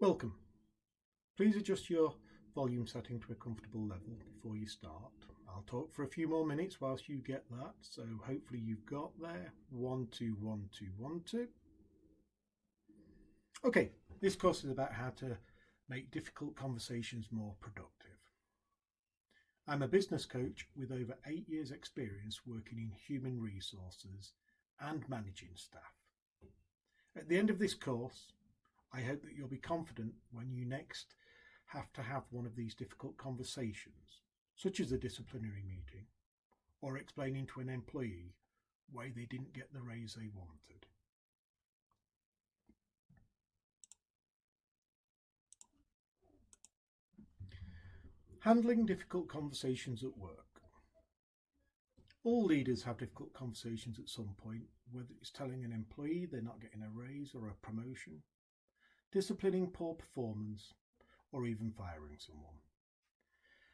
Welcome. Please adjust your volume setting to a comfortable level before you start. I'll talk for a few more minutes whilst you get that, so hopefully you've got there. 1, 2, 1, 2, 1, 2. Okay, this course is about how to make difficult conversations more productive. I'm a business coach with over 8 years' experience working in human resources and managing staff. At the end of this course, I hope that you'll be confident when you next have to have one of these difficult conversations, such as a disciplinary meeting, or explaining to an employee why they didn't get the raise they wanted. Handling difficult conversations at work. All leaders have difficult conversations at some point, whether it's telling an employee they're not getting a raise or a promotion, disciplining poor performance, or even firing someone.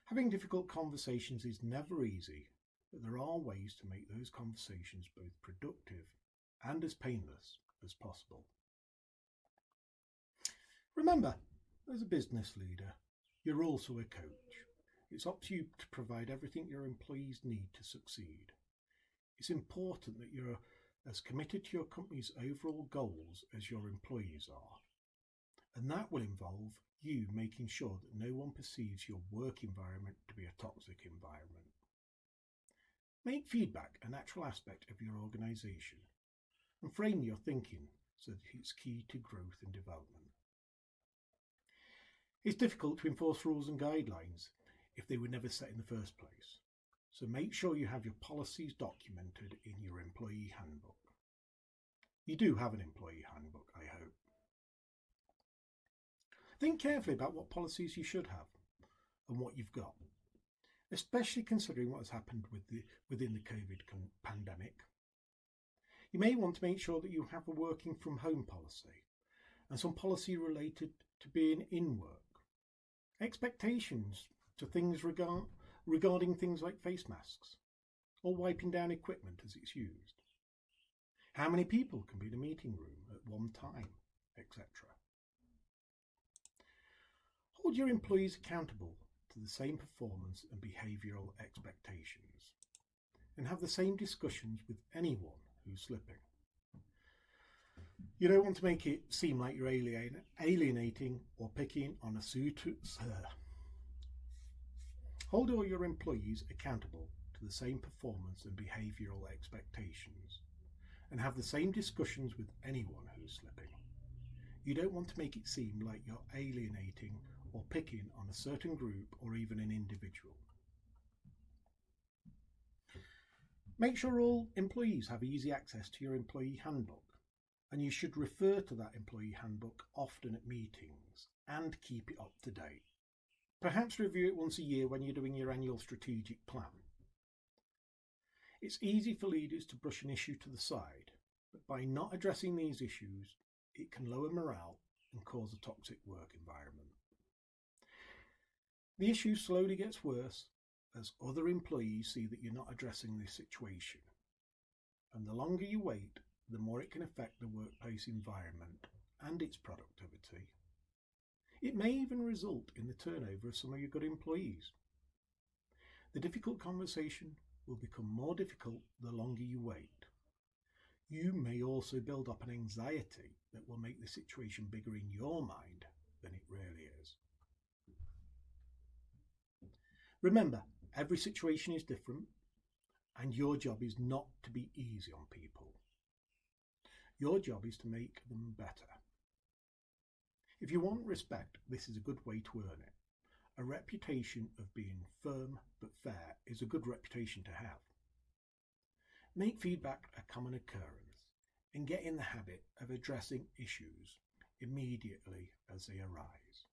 Having difficult conversations is never easy, but there are ways to make those conversations both productive and as painless as possible. Remember, as a business leader, you're also a coach. It's up to you to provide everything your employees need to succeed. It's important that you're as committed to your company's overall goals as your employees are. And that will involve you making sure that no one perceives your work environment to be a toxic environment. Make feedback a natural aspect of your organisation and frame your thinking so that it's key to growth and development. It's difficult to enforce rules and guidelines if they were never set in the first place, so make sure you have your policies documented in your employee handbook. You do have an employee handbook, I hope. Think carefully about what policies you should have and what you've got, especially considering what has happened within the COVID pandemic. You may want to make sure that you have a working from home policy and some policy related to being in work. Expectations to things regarding things like face masks or wiping down equipment as it's used. How many people can be in a meeting room at one time, etc. Hold your employees accountable to the same performance and behavioural expectations, and have the same discussions with anyone who's slipping. You don't want to make it seem like you're alienating or picking on a suit. Hold all your employees accountable to the same performance and behavioural expectations, and have the same discussions with anyone who's slipping. You don't want to make it seem like you're alienating or picking on a certain group or even an individual. Make sure all employees have easy access to your employee handbook, and you should refer to that employee handbook often at meetings and keep it up to date. Perhaps review it once a year when you're doing your annual strategic plan. It's easy for leaders to brush an issue to the side, but by not addressing these issues, it can lower morale and cause a toxic work environment. The issue slowly gets worse as other employees see that you're not addressing this situation. And the longer you wait, the more it can affect the workplace environment and its productivity. It may even result in the turnover of some of your good employees. The difficult conversation will become more difficult the longer you wait. You may also build up an anxiety that will make the situation bigger in your mind than it really is. Remember, every situation is different, and your job is not to be easy on people. Your job is to make them better. If you want respect, this is a good way to earn it. A reputation of being firm but fair is a good reputation to have. Make feedback a common occurrence and get in the habit of addressing issues immediately as they arise.